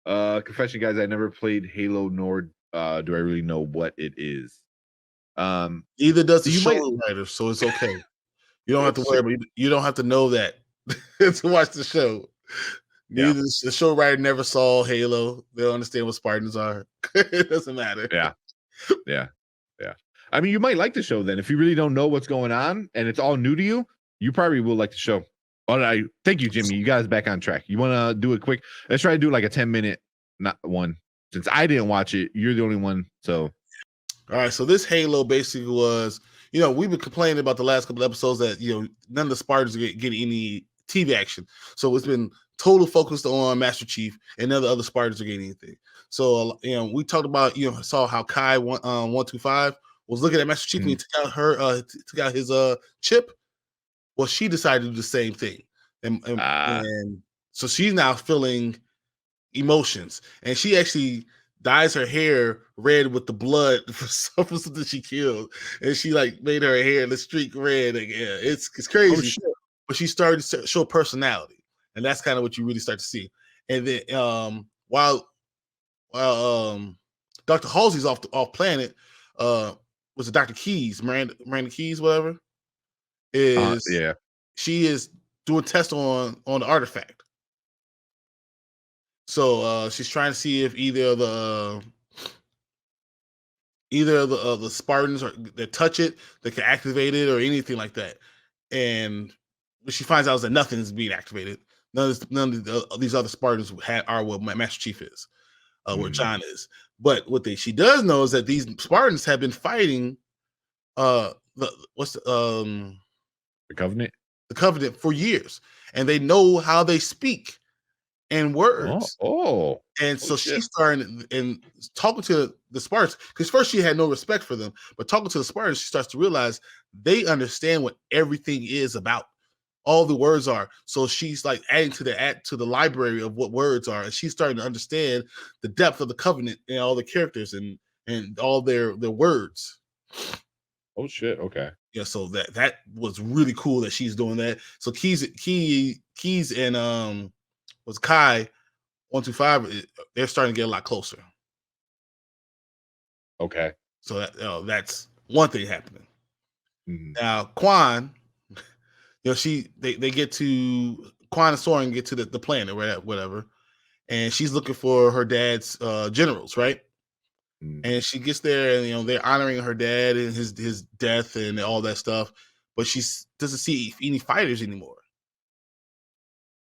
Confession, guys, I never played Halo, nor do I really know what it is. Either does the You might. show writer, so it's okay. You don't have to It's worry true. about you don't have to know that to watch the show. Yeah, Neither the show writer never saw Halo. They'll understand what Spartans are. It doesn't matter. yeah, yeah, yeah. I mean, you might like the show then. If you really don't know what's going on and it's all new to you, you probably will like the show. All right, thank you, Jimmy. You guys back on track. You want to do it quick? Let's try to do like a 10-minute, not one. Since I didn't watch it, you're the only one. So, All right, so this Halo basically was, we've been complaining about the last couple of episodes that none of the Spartans get any TV action. So it's been total focused on Master Chief, and none of the other Spartans are getting anything. So we talked about saw how Kai 125 was looking at Master Chief when he took out his chip. Well, she decided to do the same thing, and so she's now feeling emotions, and she actually dyes her hair red with the blood for something she killed, and she like made her hair the streak red. Like, yeah, it's oh crazy, shit. but she started to show personality, and that's kind of what you really start to see. And then while Dr. Halsey's off planet, was it Dr. Keys, Miranda Keys, whatever, is Yeah. she is doing tests on the artifact. So she's trying to see if either of the Spartans that touch it, that can activate it, or anything like that. And what she finds out is that nothing is being activated. None of these other Spartans are what Master Chief is, where John is. But she does know is that these Spartans have been fighting the Covenant? The Covenant for years, and they know how they speak and words. And so she's starting and talking to the Spartans, because first she had no respect for them, but talking to the Spartans, she starts to realize they understand what everything is about. All the words are. So she's like adding to the library of what words are, and she's starting to understand the depth of the Covenant and all the characters and all their words. Oh shit. Okay. Yeah, so that was really cool that she's doing that. So Keys and was Kai 125, they're starting to get a lot closer. Okay. So that's one thing happening. Mm-hmm. Now Quan, they get to Quan and Soren get to the planet, whatever, and she's looking for her dad's generals, right? Mm-hmm. And she gets there, and they're honoring her dad and his death and all that stuff, but she doesn't see any fighters anymore.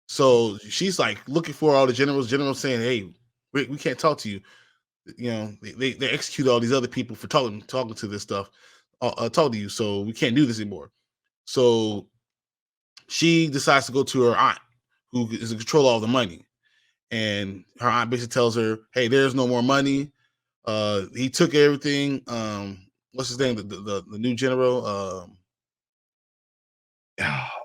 So she's like looking for all the generals saying, "Hey, we can't talk to you." They execute all these other people for talking to this stuff, talk to you, so we can't do this anymore. So she decides to go to her aunt, who is in control of all the money, and her aunt basically tells her, "Hey, there's no more money. He took everything." What's his name? The new general.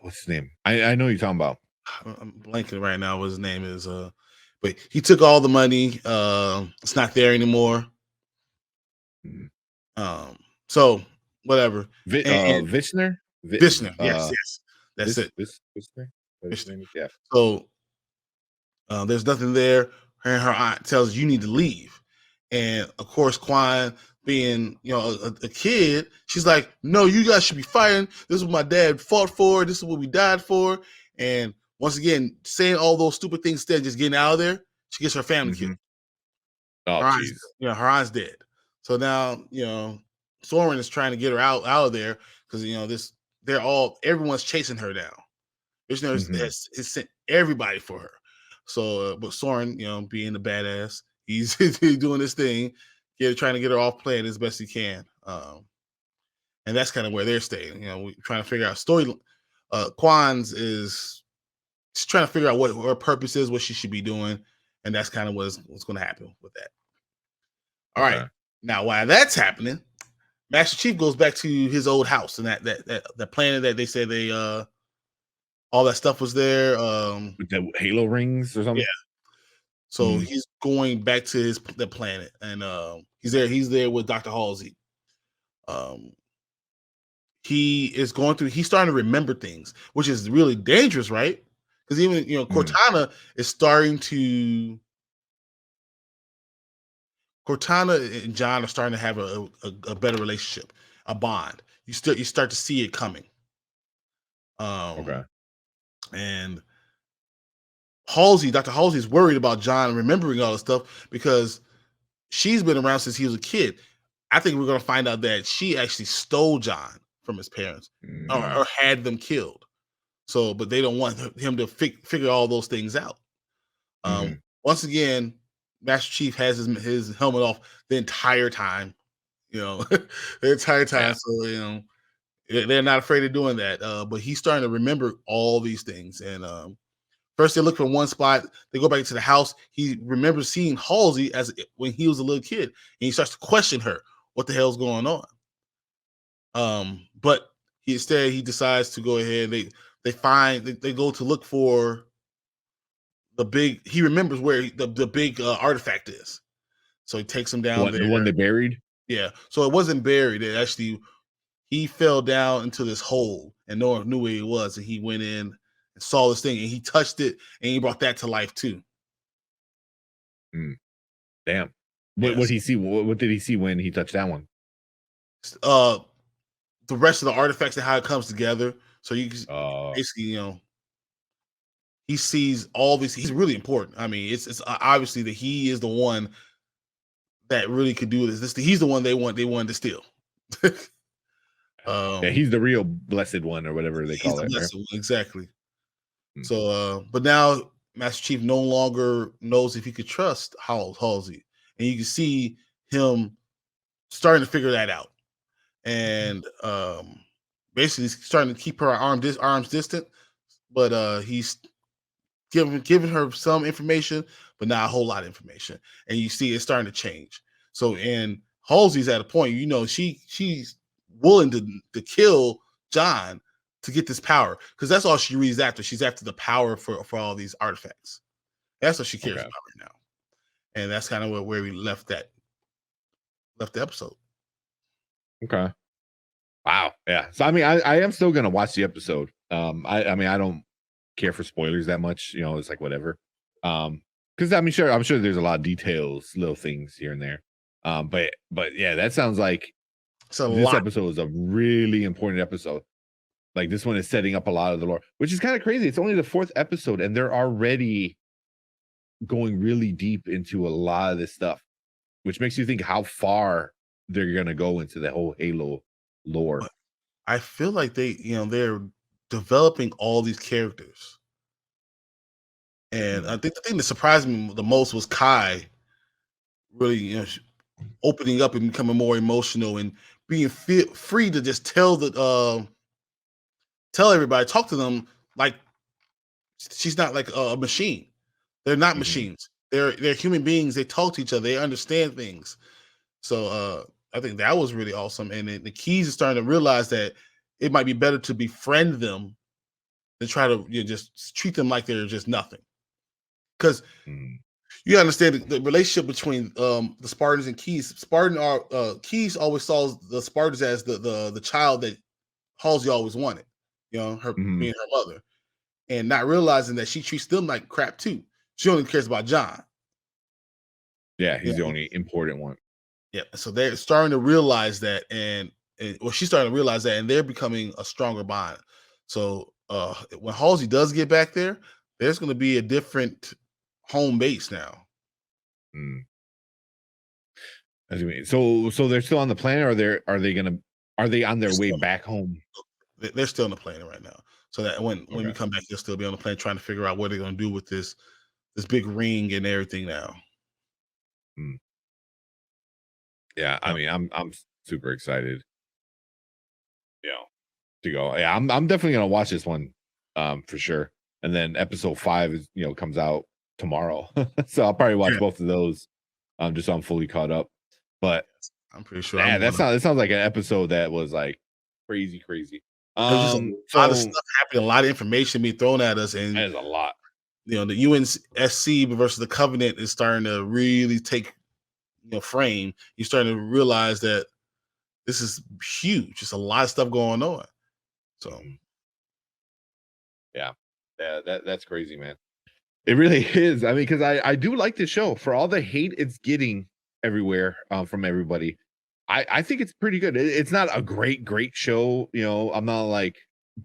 What's his name? I know you're talking about. I'm blanking right now what his name is. But he took all the money. It's not there anymore. So whatever. Vishner? Vishner, yes. That's it. Vishner. Yeah. So there's nothing there. Her and her aunt tells you need to leave. And of course, Quan, being a kid, she's like, "No, you guys should be fighting. This is what my dad fought for. This is what we died for." And once again, saying all those stupid things instead of just getting out of there, she gets her family killed. Oh, jeez. Her aunt's dead. So now, Soren is trying to get her out of there because everyone's chasing her down. Vishnu has sent everybody for her. So, but Soren, being the badass, he's doing this thing, trying to get her off planet as best he can. And that's kind of where they're staying. We're trying to figure out story. Quan's is trying to figure out what her purpose is, what she should be doing, and that's kind of what's going to happen with that. All right. Now, while that's happening, Master Chief goes back to his old house and that planet that they said they all that stuff was there. With the Halo rings or something. Yeah. So he's going back to the planet, and he's there with Dr. Halsey. He's starting to remember things, which is really dangerous, right? Because even Cortana is starting to Cortana and John are starting to have a better relationship, a bond. You start to see it coming. Okay. And Dr. Halsey is worried about John remembering all this stuff because she's been around since he was a kid. I think we're going to find out that she actually stole John from his parents or had them killed. So, but they don't want him to figure all those things out. Once again, Master Chief has his helmet off the entire time, the entire time. Yeah. So, they're not afraid of doing that. But he's starting to remember all these things. And first they look for one spot. They go back into the house. He remembers seeing Halsey when he was a little kid. And he starts to question her. What the hell's going on? But instead he decides to go ahead. They go to look for he remembers where the big artifact is. So he takes him down there. The one they buried? Yeah. So it wasn't buried. He fell down into this hole and no one knew where he was. And he went in and saw this thing and he touched it and he brought that to life too. Damn. What did he see? What did he see when he touched that one? The rest of the artifacts and how it comes together. So you can basically, he sees all these. He's really important. I mean, it's obviously that he is the one that really could do this. He's the one they wanted to steal. Yeah, he's the real blessed one or whatever they call it. Right? Exactly. So, but now Master Chief no longer knows if he could trust Halsey, and you can see him starting to figure that out, and basically starting to keep her arms distant. But he's giving her some information, but not a whole lot of information, and you see it starting to change. So, and Halsey's at a point, she's willing to kill John to get this power because that's all she reads after. She's after the power for all these artifacts. That's what she cares about right now, and that's kind of where we left the episode. Okay. Wow. Yeah. So I mean, I am still gonna watch the episode. I mean, I don't care for spoilers that much. It's like whatever. Because I'm sure there's a lot of details, little things here and there. But yeah, that sounds like this episode is a really important episode. Like this one is setting up a lot of the lore, which is kind of crazy. It's only the 4th episode, and they're already going really deep into a lot of this stuff, which makes you think how far they're gonna go into the whole Halo lore. I feel like they're developing all these characters, and I think the thing that surprised me the most was Kai really, opening up and becoming more emotional and being free to just tell everybody, talk to them like she's not like a machine. They're not machines. They're human beings. They talk to each other. They understand things. So I think that was really awesome. And the Keys is starting to realize that it might be better to befriend them than try to just treat them like they're just nothing. Because you understand the relationship between the Spartans and Keys. Keys always saw the Spartans as the child that Halsey always wanted, her being her mother, and not realizing that she treats them like crap too. She only cares about John. Yeah, he's the only important one. Yeah, so they're starting to realize that, and she's starting to realize that, and they're becoming a stronger bond. So when Halsey does get back there, there's going to be a different home base now. As you mean, so they're still on the planet, or are they on their way back home? They're still on the planet right now. So that when we come back, they'll still be on the planet trying to figure out what they're going to do with this big ring and everything now. Yeah, I mean, I'm super excited. To go. Yeah, I'm definitely gonna watch this one, for sure. And then episode 5 is comes out tomorrow, so I'll probably watch both of those, just so I'm fully caught up. But I'm pretty sure. Yeah, that sounds like an episode that was like crazy. There's just a lot of stuff happening, a lot of information being thrown at us, and there's a lot. The UNSC versus the Covenant is starting to really take frame. You're starting to realize that this is huge. There's a lot of stuff going on. So yeah, that's crazy, man. It really is. I mean, because I do like this show for all the hate it's getting. everywhere from everybody. I think it's pretty good. It's not a great show, you know. I'm not like,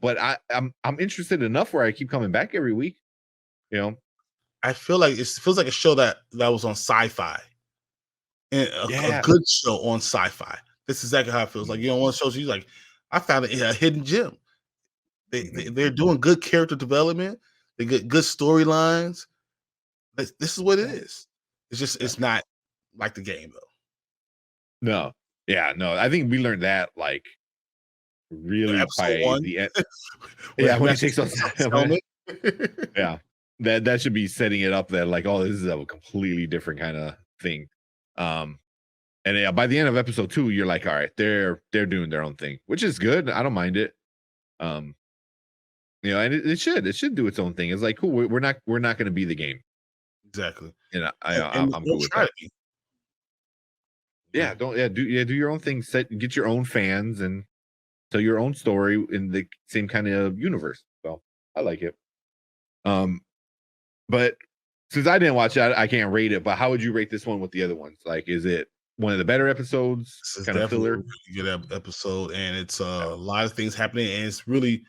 but I'm interested enough where I keep coming back every week, you know. I feel like it feels like a show that was on Sci-Fi, and a Yeah. good show on Sci-Fi. This is exactly how it feels. Like, you know, one shows you like, I found a hidden gem. They're doing good character development. They get good storylines. This is what it is. It's just it's not like the game though. No. Yeah, no. I think we learned that like really Episode by one, the end. when Yeah, he when he messes takes those with his helmet. yeah. That should be setting it up that like, oh, this is a completely different kind of thing. And yeah, by the end of episode 2, you're like, all right, they're doing their own thing, which is good. I don't mind it. Um, you know, and it should do its own thing. It's like, cool, we're not going to be the game. Exactly. And And I'm don't cool with try that. to be. Yeah, don't do your own thing. Get your own fans and tell your own story in the same kind of universe. So I like it. But since I didn't watch it, I can't rate it. But how would you rate this one with the other ones? Like, is it one of the better episodes? This is Kind of definitely a filler? really good episode, and it's a lot of things happening, and it's really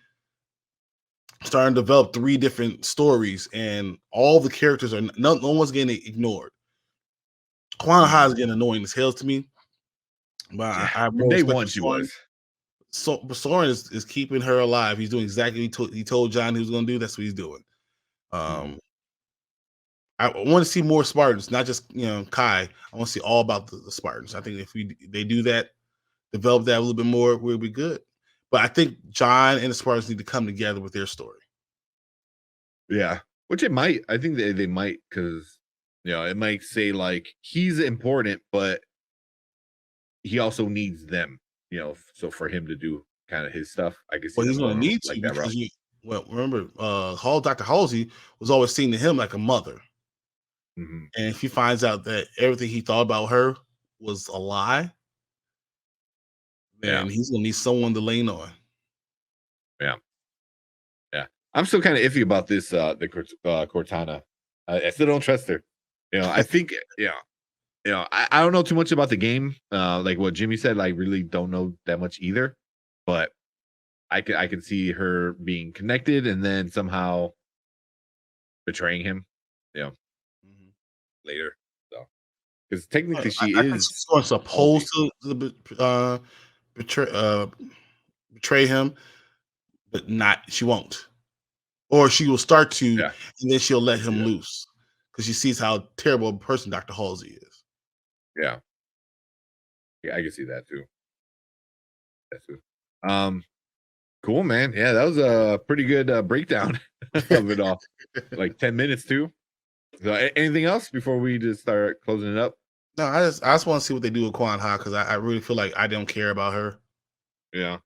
starting to develop 3 different stories, and all the characters are no one's getting ignored. Kwan Ha is getting annoying as hell to me, but Yeah, I have from more day respect one for she Soren. was. So Soren is keeping her alive. He's doing exactly he told John he was going to do. That's what he's doing. Mhm. I want to see more Spartans, not just Kai. I want to see all about the Spartans. I think if they do that, develop that a little bit more, we'll be good. But I think John and the Spartans need to come together with their story. Yeah, which it might. I think they might because you know it might say like he's important, but he also needs them. You know, so for him to do kind of his stuff, I can see Well, them he's going to going need to like that route. because remember, Dr. Halsey was always seen to him like a mother. Mhm. And if he finds out that everything he thought about her was a lie, Yeah, then he's gonna need someone to lean on. yeah, yeah. I'm still kind of iffy about this. Cortana. I still don't trust her. You know, I think I don't know too much about the game. Like what Jimmy said, I really don't know that much either. But I can see her being connected and then somehow betraying him. You know, Mhm. later. So because technically she I think is she's going supposed Halsey. to betray betray him, but not she won't. Or she will start to, Yeah, and then she'll let I see him that. loose because she sees how terrible a person Dr. Halsey is. Yeah, yeah, I can see that too. That too. Um, cool, man. Yeah, that was a pretty good breakdown of it all. Like 10 minutes too. So, anything else before we just start closing it up? No, I just want to see what they do with Quan Ha because I really feel like I don't care about her. Yeah.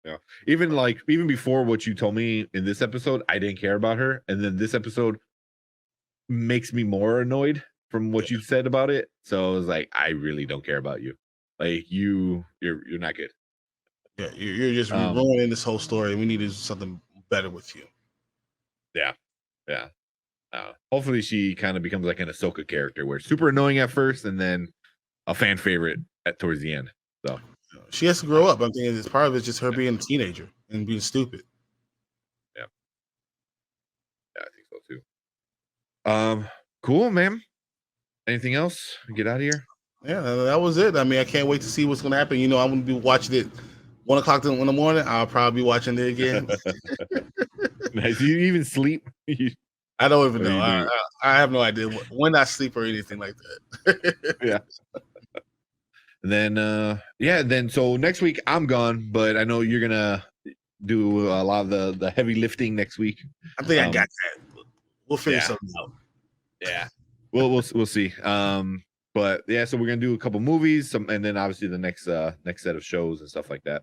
Yeah. Even before what you told me in this episode, I didn't care about her. And then this episode makes me more annoyed from Yeah, what you said about it. So I was like, I really don't care about you. Like you're not good. yeah, you're just Um, ruining this whole story. We needed something better with you. yeah, yeah. Hopefully she kind of becomes like an Ahsoka character where super annoying at first and then a fan favorite at towards the end. So She has to grow up. I'm thinking it's part of it's just her being a teenager and being stupid. yeah, yeah, I think so too. Cool, man. Anything else? Get out of here. Yeah, that was it. I mean, I can't wait to see what's going to happen. You know, I'm going to be watching it 1 o'clock in the morning. I'll probably be watching it again. Nice. You even sleep? I don't even Or know. you do? I have no idea when I sleep or anything like that. Yeah. And then then so next week I'm gone, but I know you're gonna do a lot of the heavy lifting next week. I think I got that. We'll figure Yeah. something out. Yeah. We'll see. But yeah, so we're gonna do a couple movies, and then obviously the next set of shows and stuff like that.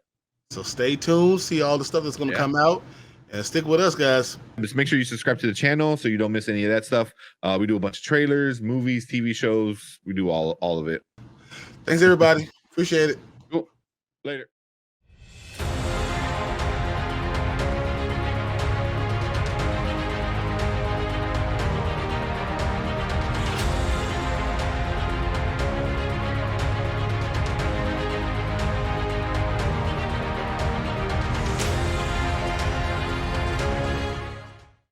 So stay tuned, see all the stuff that's going to Yeah. come out, and stick with us, guys. Just make sure you subscribe to the channel so you don't miss any of that stuff. We do a bunch of trailers, movies, TV shows. We do all of it. Thanks, everybody. Appreciate it. Cool. Later.